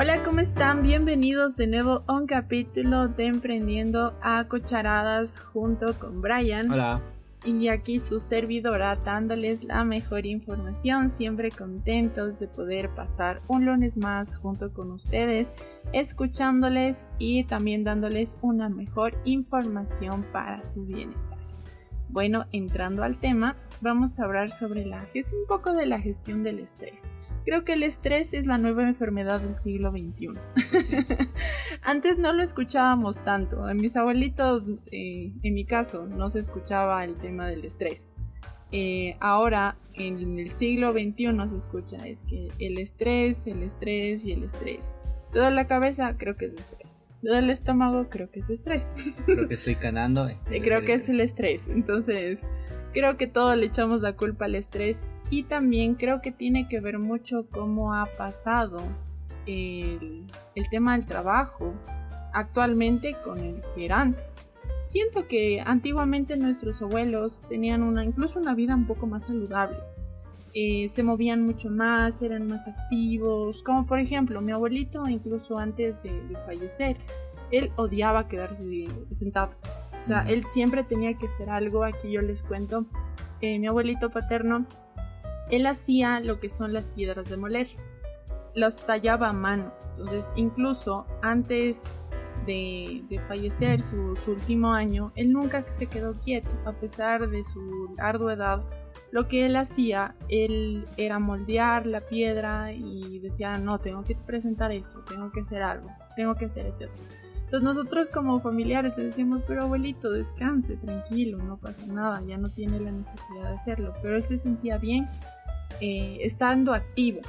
Hola, ¿cómo están? Bienvenidos de nuevo a un capítulo de Emprendiendo a Cucharadas junto con Brian. Hola. Y aquí su servidora dándoles la mejor información, siempre contentos de poder pasar un lunes más junto con ustedes, escuchándoles y también dándoles una mejor información para su bienestar. Bueno, entrando al tema, vamos a hablar sobre un poco de la gestión del estrés. Creo que el estrés es la nueva enfermedad del siglo XXI. Antes no lo escuchábamos tanto. En mis abuelitos, en mi caso, no se escuchaba el tema del estrés. Ahora, en el siglo XXI se escucha es que el estrés y el estrés. Todo en la cabeza creo que es estrés. Todo el estómago creo que es estrés. Creo que estoy ganando. Creo que es el estrés. Entonces, creo que todos le echamos la culpa al estrés. Y también creo que tiene que ver mucho cómo ha pasado el tema del trabajo actualmente con el que era antes. Siento que antiguamente nuestros abuelos tenían incluso una vida un poco más saludable. Se movían mucho más, eran más activos. Como por ejemplo, mi abuelito, incluso antes de fallecer, él odiaba quedarse sentado. O sea, él siempre tenía que hacer algo. Aquí yo les cuento, mi abuelito paterno, él hacía lo que son las piedras de moler, las tallaba a mano. Entonces, incluso antes de fallecer, su último año, él nunca se quedó quieto, a pesar de su ardua edad. Lo que él hacía, él era moldear la piedra y decía, no, tengo que presentar esto, tengo que hacer algo, tengo que hacer este otro. Entonces nosotros como familiares le decíamos, pero abuelito, descanse, tranquilo, no pasa nada, ya no tiene la necesidad de hacerlo. Pero él se sentía bien estando activo,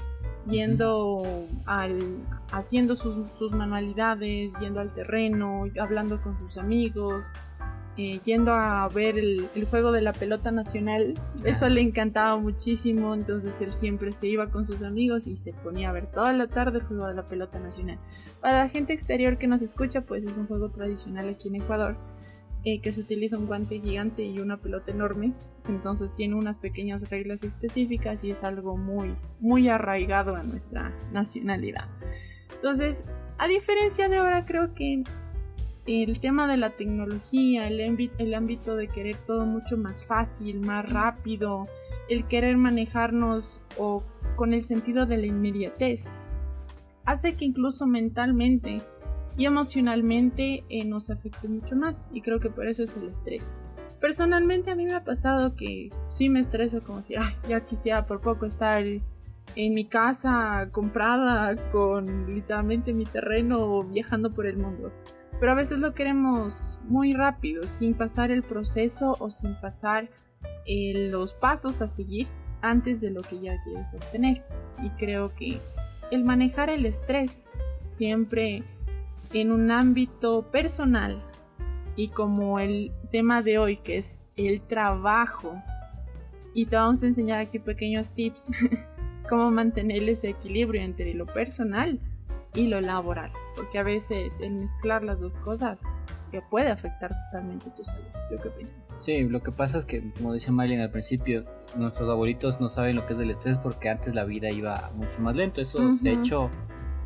haciendo sus manualidades, yendo al terreno, hablando con sus amigos, yendo a ver el juego de la pelota nacional. Eso le encantaba muchísimo. Entonces él siempre se iba con sus amigos y se ponía a ver toda la tarde el juego de la pelota nacional. Para la gente exterior que nos escucha, pues es un juego tradicional aquí en Ecuador, que se utiliza un guante gigante y una pelota enorme. Entonces tiene unas pequeñas reglas específicas y es algo muy, muy arraigado a nuestra nacionalidad. Entonces, a diferencia de ahora, creo que el tema de la tecnología, el ámbito de querer todo mucho más fácil, más rápido, el querer manejarnos o con el sentido de la inmediatez, hace que incluso mentalmente y emocionalmente nos afecte mucho más, y creo que por eso es el estrés. Personalmente a mí me ha pasado que sí me estreso, como si ya quisiera por poco estar en mi casa comprada con literalmente mi terreno, viajando por el mundo. Pero a veces lo queremos muy rápido, sin pasar el proceso o sin pasar los pasos a seguir antes de lo que ya quieres obtener. Y creo que el manejar el estrés siempre en un ámbito personal, y como el tema de hoy, que es el trabajo, y te vamos a enseñar aquí pequeños tips cómo mantener ese equilibrio entre lo personal y lo laboral, porque a veces el mezclar las dos cosas que puede afectar totalmente tu salud. ¿Qué opinas? Sí, lo que pasa es que, como decía Maylin al principio, nuestros abuelitos no saben lo que es el estrés porque antes la vida iba mucho más lento. Eso, de hecho,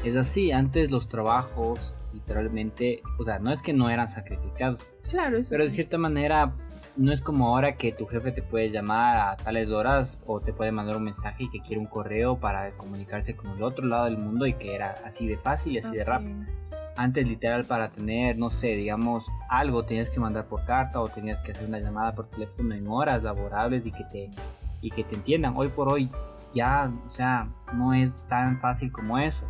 es así. Antes los trabajos, literalmente, o sea, no es que no eran sacrificados. Claro, eso pero sí. De cierta manera, no es como ahora que tu jefe te puede llamar a tales horas o te puede mandar un mensaje y que quiere un correo para comunicarse con el otro lado del mundo, y que era así de fácil y así de rápido. Antes, literal, para tener, no sé, digamos, algo tenías que mandar por carta o tenías que hacer una llamada por teléfono en horas laborables y que te entiendan. Hoy por hoy ya, o sea, no es tan fácil como eso.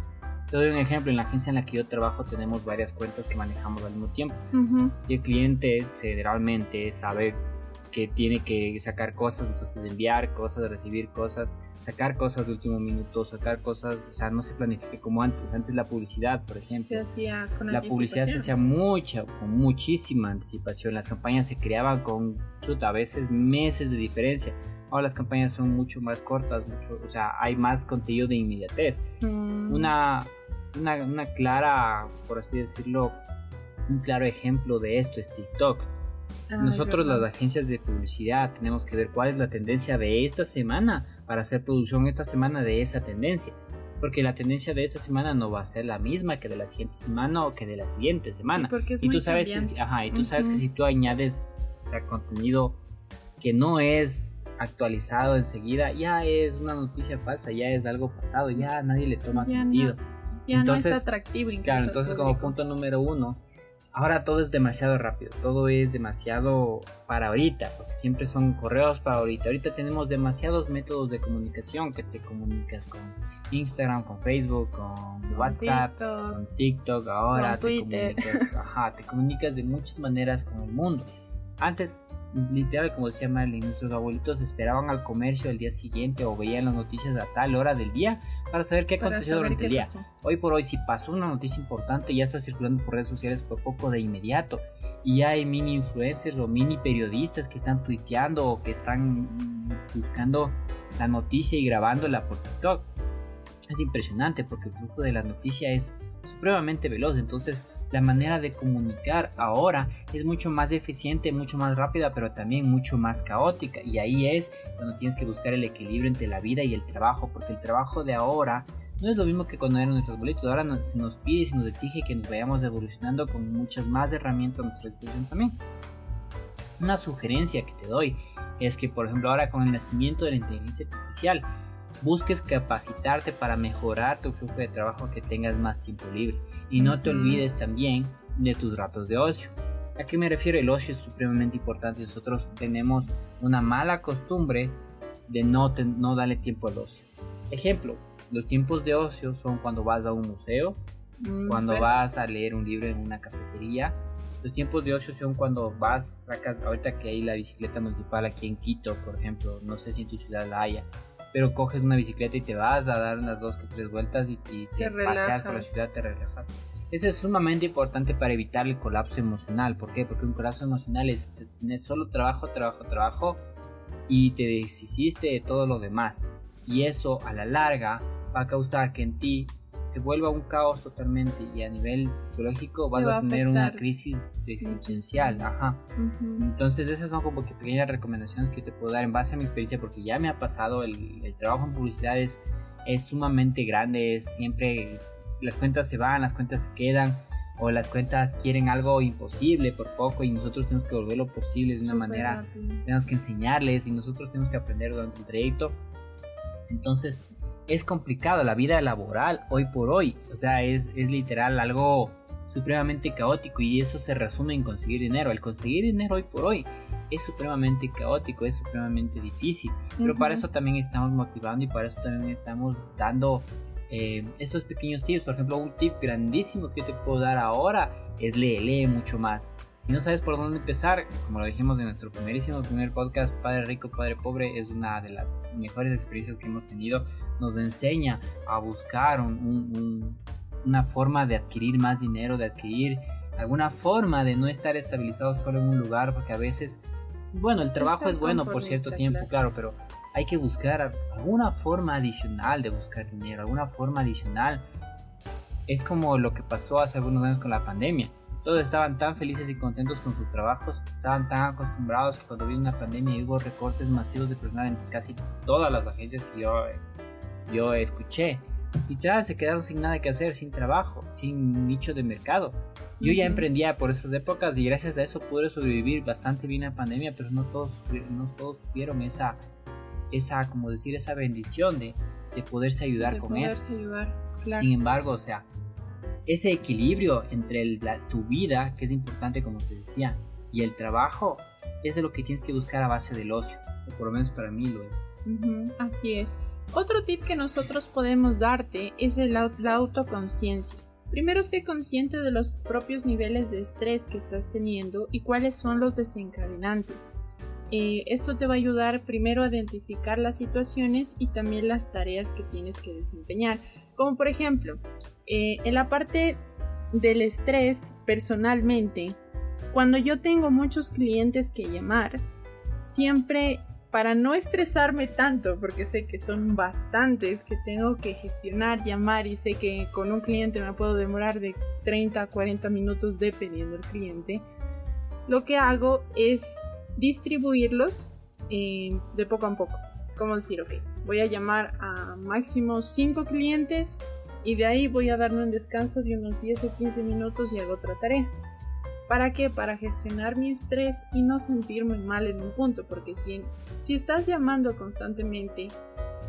Te doy un ejemplo. En la agencia en la que yo trabajo tenemos varias cuentas que manejamos al mismo tiempo. Y el cliente generalmente sabe que tiene que sacar cosas, entonces enviar cosas, recibir cosas, sacar cosas de último minuto, sacar cosas, o sea, no se planifica como antes. Antes la publicidad, por ejemplo, se hacía con la publicidad se hacía con muchísima anticipación. Las campañas se creaban con, a veces meses de diferencia. Ahora las campañas son mucho más cortas, o sea, hay más contenido de inmediatez. Una clara, por así decirlo, un claro ejemplo de esto es TikTok. Nosotros, las agencias de publicidad, tenemos que ver cuál es la tendencia de esta semana para hacer producción esta semana de esa tendencia. porque la tendencia de esta semana no va a ser la misma que de la siguiente semana o que de la siguiente semana. Sí, porque es y muy tú sabes, sabes que si tú añades, o sea, contenido que no es actualizado enseguida, ya es una noticia falsa, ya es algo pasado, ya nadie le toma sentido. Ya entonces, no es atractivo incluso. Claro, entonces como punto número 1, ahora todo es demasiado rápido, todo es demasiado para ahorita, porque siempre son correos para ahorita. Ahorita tenemos demasiados métodos de comunicación, que te comunicas con Instagram, con Facebook, con WhatsApp, con TikTok, ahora con Twitter. Te comunicas de muchas maneras con el mundo. Antes, literal, como decía Marlene, nuestros abuelitos esperaban al comercio el día siguiente o veían las noticias a tal hora del día para saber qué aconteció durante el día. Hoy por hoy, si pasó una noticia importante, ya está circulando por redes sociales por poco de inmediato. Y ya hay mini influencers o mini periodistas que están tuiteando o que están buscando la noticia y grabándola por TikTok. Es impresionante porque el flujo de la noticia es supremamente veloz. Entonces la manera de comunicar ahora es mucho más eficiente, mucho más rápida, pero también mucho más caótica. Y ahí es cuando tienes que buscar el equilibrio entre la vida y el trabajo, porque el trabajo de ahora no es lo mismo que cuando eran nuestros abuelitos. Ahora se nos pide y se nos exige que nos vayamos evolucionando con muchas más herramientas a nuestra disposición también. Una sugerencia que te doy es que, por ejemplo, ahora con el nacimiento de la inteligencia artificial, busques capacitarte para mejorar tu flujo de trabajo, que tengas más tiempo libre. Y no te olvides también de tus ratos de ocio. ¿A qué me refiero? El ocio es supremamente importante. Nosotros tenemos una mala costumbre de no darle tiempo al ocio. Ejemplo, los tiempos de ocio son cuando vas a un museo, cuando vas a leer un libro en una cafetería. Los tiempos de ocio son cuando sacas, ahorita que hay la bicicleta municipal aquí en Quito, por ejemplo, no sé si en tu ciudad la haya, pero coges una bicicleta y te vas a dar unas 2 o 3 vueltas y te paseas por la ciudad, te relajas. Eso es sumamente importante para evitar el colapso emocional. ¿Por qué? Porque un colapso emocional es tener solo trabajo y te deshiciste de todo lo demás. Y eso a la larga va a causar que en ti se vuelva un caos totalmente, y a nivel psicológico vas a tener una crisis existencial. Entonces esas son como que pequeñas recomendaciones que te puedo dar en base a mi experiencia, porque ya me ha pasado. El trabajo en publicidad es sumamente grande. Siempre las cuentas se van, las cuentas se quedan, o las cuentas quieren algo imposible por poco y nosotros tenemos que volverlo posible de una manera rápido. Tenemos que enseñarles y nosotros tenemos que aprender durante el trayecto. Entonces es complicado la vida laboral hoy por hoy. O sea, es literal algo supremamente caótico, y eso se resume en conseguir dinero. El conseguir dinero hoy por hoy es supremamente caótico, es supremamente difícil. Pero para eso también estamos motivando, y para eso también estamos dando estos pequeños tips. Por ejemplo, un tip grandísimo que yo te puedo dar ahora es lee mucho más. Si no sabes por dónde empezar, como lo dijimos en nuestro primer podcast, Padre Rico, Padre Pobre, es una de las mejores experiencias que hemos tenido. Nos enseña a buscar una forma de adquirir más dinero, de adquirir alguna forma de no estar estabilizado solo en un lugar, porque a veces, bueno, el trabajo es bueno por cierto tiempo, claro, pero hay que buscar alguna forma adicional de buscar dinero, alguna forma adicional. Es como lo que pasó hace algunos años con la pandemia. Todos estaban tan felices y contentos con sus trabajos, estaban tan acostumbrados, que cuando vino una pandemia y hubo recortes masivos de personal en casi todas las agencias que yo escuché, literal se quedaron sin nada que hacer, sin trabajo, sin nicho de mercado. Yo ya emprendía por esas épocas y gracias a eso pude sobrevivir bastante bien la pandemia, pero no todos tuvieron esa como decir, esa bendición de poderse ayudar con eso. Claro. Sin embargo, o sea, ese equilibrio entre tu vida, que es importante como te decía, y el trabajo, es de lo que tienes que buscar a base del ocio, o por lo menos para mí lo es. Así es. Otro tip que nosotros podemos darte es la autoconciencia. Primero, sé consciente de los propios niveles de estrés que estás teniendo y cuáles son los desencadenantes. Esto te va a ayudar primero a identificar las situaciones y también las tareas que tienes que desempeñar. Como por ejemplo, en la parte del estrés, personalmente, cuando yo tengo muchos clientes que llamar, siempre, para no estresarme tanto, porque sé que son bastantes que tengo que gestionar, llamar, y sé que con un cliente me puedo demorar de 30 a 40 minutos dependiendo del cliente, lo que hago es distribuirlos de poco a poco. Como decir, ok, voy a llamar a máximo 5 clientes y de ahí voy a darme un descanso de unos 10 o 15 minutos y hago otra tarea. ¿Para qué? Para gestionar mi estrés y no sentirme mal en un punto, porque si estás llamando constantemente,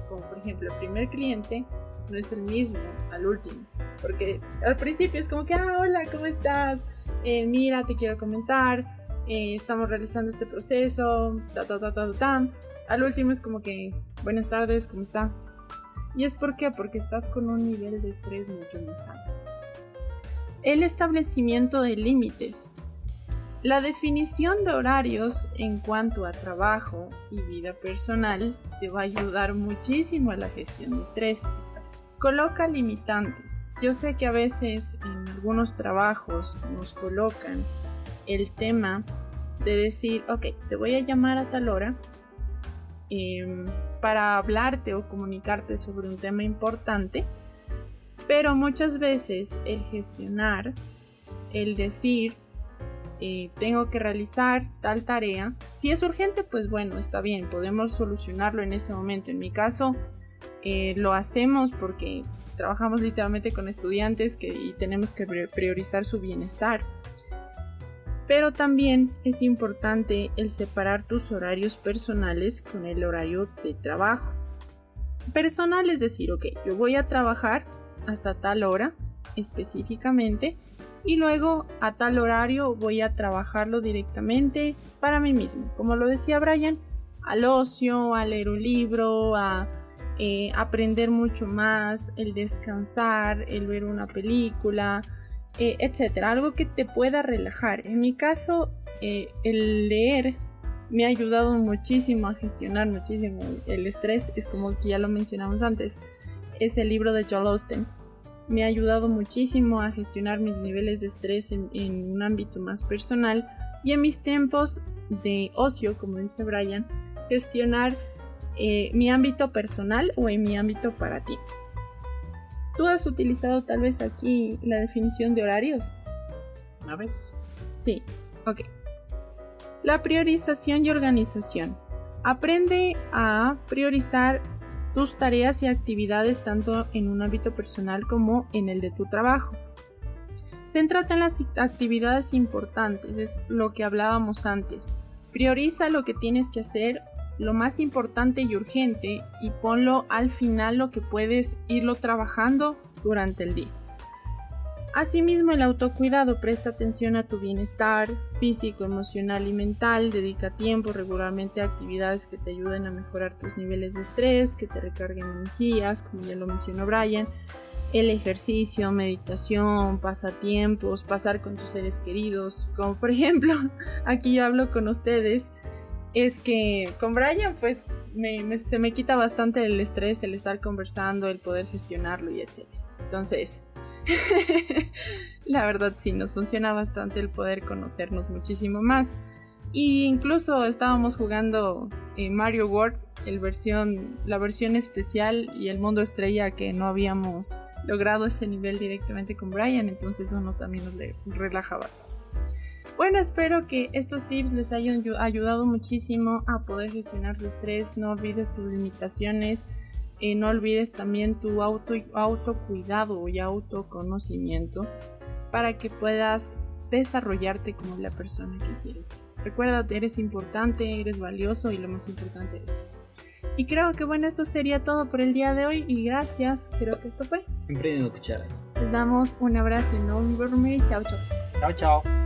como por ejemplo el primer cliente, no es el mismo al último, porque al principio es como que, hola, ¿cómo estás? Mira, te quiero comentar, estamos realizando este proceso, Al último es como que, buenas tardes, ¿cómo está? ¿Y es por qué? Porque estás con un nivel de estrés mucho más alto. El establecimiento de límites. La definición de horarios en cuanto a trabajo y vida personal te va a ayudar muchísimo a la gestión de estrés. Coloca limitantes. Yo sé que a veces en algunos trabajos nos colocan el tema de decir, ok, te voy a llamar a tal hora para hablarte o comunicarte sobre un tema importante, pero muchas veces el gestionar, el decir, tengo que realizar tal tarea, si es urgente, pues bueno, está bien, podemos solucionarlo en ese momento. En mi caso, lo hacemos porque trabajamos literalmente con estudiantes y tenemos que priorizar su bienestar. Pero también es importante el separar tus horarios personales con el horario de trabajo. Personal es decir, ok, yo voy a trabajar hasta tal hora específicamente y luego a tal horario voy a trabajarlo directamente para mí mismo. Como lo decía Brian, al ocio, a leer un libro, a aprender mucho más, el descansar, el ver una película, etcétera, algo que te pueda relajar. En mi caso, el leer me ha ayudado muchísimo a gestionar muchísimo el estrés. Es como que ya lo mencionamos antes, es el libro de Joel Osteen. Me ha ayudado muchísimo a gestionar mis niveles de estrés en un ámbito más personal y en mis tiempos de ocio, como dice Brian, gestionar mi ámbito personal o en mi ámbito para ti. ¿Tú has utilizado tal vez aquí la definición de horarios? ¿A veces? Sí, ok. La priorización y organización. Aprende a priorizar tus tareas y actividades tanto en un ámbito personal como en el de tu trabajo. Céntrate en las actividades importantes, es lo que hablábamos antes. Prioriza lo que tienes que hacer, lo más importante y urgente, y ponlo al final lo que puedes irlo trabajando durante el día. Asimismo, el autocuidado. Presta atención a tu bienestar físico, emocional y mental. Dedica tiempo regularmente a actividades que te ayuden a mejorar tus niveles de estrés, que te recarguen energías, como ya lo mencionó Brian. El ejercicio, meditación, pasatiempos, pasar con tus seres queridos, como por ejemplo, aquí yo hablo con ustedes. Es que con Brian pues se me quita bastante el estrés, el estar conversando, el poder gestionarlo y etc. Entonces, la verdad sí, nos funciona bastante el poder conocernos muchísimo más. Y incluso estábamos jugando Mario World, la versión especial y el mundo estrella, que no habíamos logrado ese nivel directamente con Brian, entonces eso también nos relaja bastante. Bueno, espero que estos tips les hayan ayudado muchísimo a poder gestionar tu estrés. No olvides tus limitaciones, no olvides también tu autocuidado y autoconocimiento para que puedas desarrollarte como la persona que quieres ser. Recuerda, eres importante, eres valioso y lo más importante es tú. Y creo que bueno, esto sería todo por el día de hoy y gracias, creo que esto fue. Emprendiendo Cucharas. Les damos un abrazo enorme. Chao, chao. Chao, chao.